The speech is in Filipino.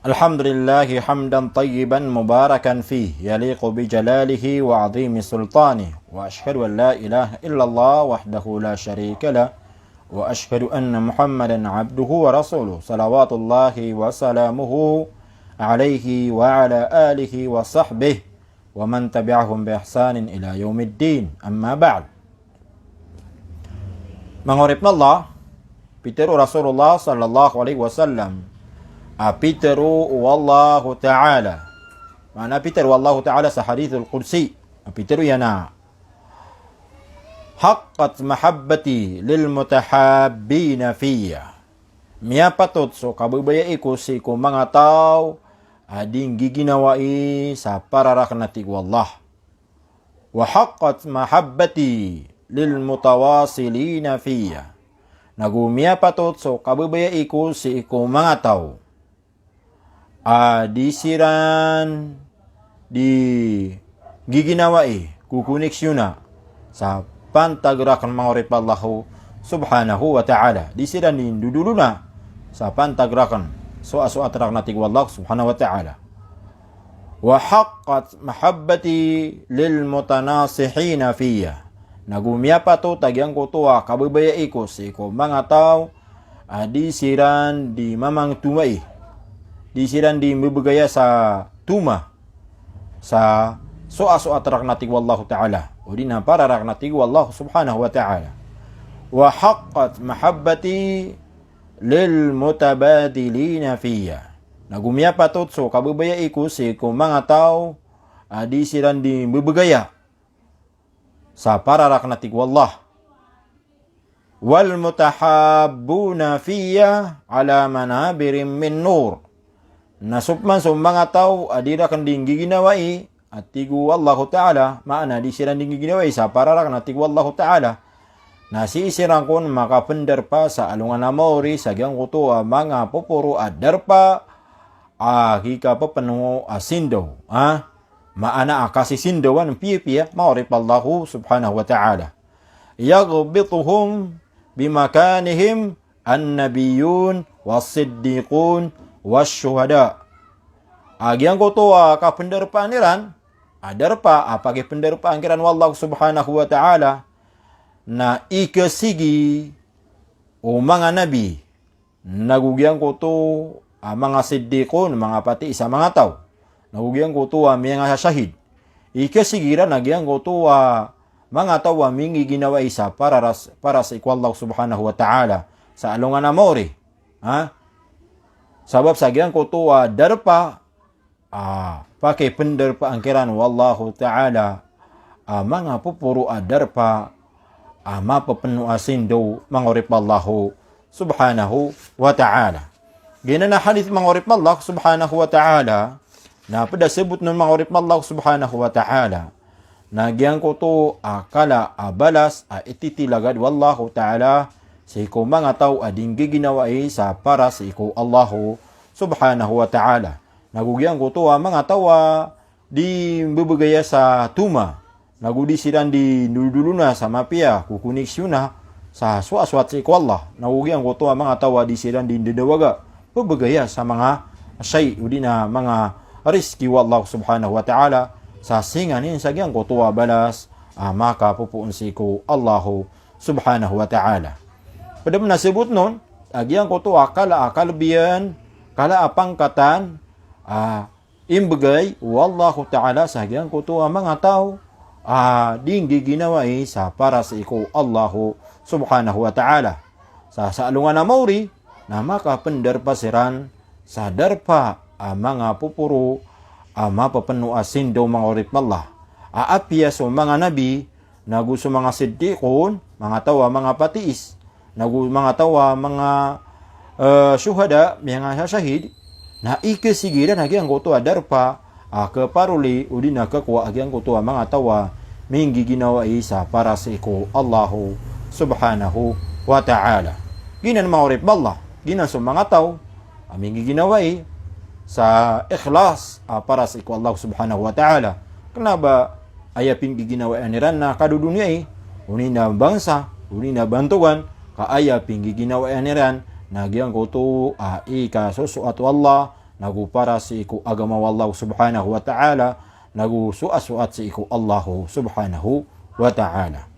الحمد لله حمدا طيبا مباركا فيه يليق بجلاله وعظيم سلطانه وأشهد أن لا إله إلا الله وحده لا شريك له وأشهد أن محمدا عبده ورسوله صلوات الله وسلامه عليه وعلى آله وصحبه ومن تبعهم بإحسان إلى يوم الدين أما بعد. Menguripna Allah piteru Rasulullah sallallahu alaihi wasallam apiteru wallahu ta'ala. Mana piteru wallahu ta'ala sa hadithul qudsi. Apiteru yana haqqat mahabbati lil mutahabbina fiyya. Mia patut so kabubaya iku si ko mga tao ading giginawai sa pararaknati wallah. Wa haqqat mahabbati lil mutawasilina fiyya. Nagumia patot so kabubaya iku si iku mga tao disiran di giginawai kukoneksyon sa pantagrakan mangurip Allah subhanahu wa ta'ala. Disiran din dudulu na sa pantagrakan so atrak natig Allah subhanahu wa ta'ala. Wa haqqat mahabbati lil mutanasihina fiyya. Nagumia pa to tagyang ko to kababaya iko si ko mga tao disiran di mamang tumay. Disiran di mibugaya sa tuma sa so atrak natig wallahu ta'ala. O di na pararak natig wallahu subhanahu wa ta'ala. Wa haqqat mahabbati lil mutabadilina fiyya. Nagumia pa to so kababaya iko si ko mga tao disiran di mibugaya sa pararak natig wallah. Wal mutahabbuna fiyya ala manabirin min nur. Nasupman sa mga tao adira kan ding giginawai at tigu Allah ta'ala maana di siran ding giginawai sa pararak natig wallah ta'ala. Nasisiran kon makapender pa sa alungan na maori sa gyang kuto mga poporo adarpa hika pa penuh asindo maana akasisindawan piya maurip Allah subhanahu wa ta'ala. Yaghbituhum bimakanihim an-nabiyun was-siddiqun was-syuhada. Agyang ko to kapenderpaan niran adarpa apagi penderpaan kiran wallahu subhanahu wa ta'ala na ikasigi o mga nabi nagugyang ko to mga siddiqun mga pati isa mga tao. Nagugyang ko to mga syahid. Ikasigira nagyang ko to mga tawa mingi ginawa isa para sa ikwallahu subhanahu wa ta'ala sa alungan na maori. Sabab sa gyang ko to darpa pakai penderpa angkiran wallahu ta'ala mga pupuro darpa mapapenuh asindo mangurip Allahu subhanahu wa ta'ala. Gina na hadith mangurip Allah subhanahu wa ta'ala na pada sebut nun mangurip Allah subhanahu wa ta'ala. Nagyang ko to akala balas ititilagad wallahu ta'ala sa ikaw mga tao ading giginawai sa para sa ikaw Allahu subhanahu wa ta'ala. Nagugyang ko to mga tao di bubugaya sa tuma. Nagudisiran di dulu na sa mapia kukoneksyon na sa swat sa ikaw Allah. Nagugyang ko to mga tao di siran di didawaga bubugaya sa mga syai udi na mga rizki wallahu subhanahu wa ta'ala sa singanin sa gyang ko tuwa balas maka pupuun si ko Allahu subhanahu wa ta'ala. Pada nasibut nun agyang ko tuwa kala kalbiyan kala apangkatan imbagay wallahu ta'ala sa gyang ko tuwa mga tao ding giginawai sa para sa iko Allahu subhanahu wa ta'ala. Sa alungan na mauri na maka penderpasiran sa darpa mga pupuro mapapenuh asindo mga urip Allah. Aapya so mga nabi naguso mga siddiqun mga tawa mga patiis mga tawa mga syuhada mga syahid na ikasigiran agi ang goto adarpa keparuli udina kekwa agi ang goto mga tawa minggi ginawa isa para sa iko Allahu subhanahu wa ta'ala. Ginan mga urip Allah ginan so mga tao minggi ginawa sa ikhlas para sa ikaw Allah subhanahu wa ta'ala. Kenapa ayapin giginawaan niran na kadudunya uni na bangsa, uni na bantuan, kaayapin giginawaan niran Nagyang ko to ika susuat Allah nagu para si iku agama wallahu subhanahu wa ta'ala, nagu suat-suat si iku Allahu subhanahu wa ta'ala.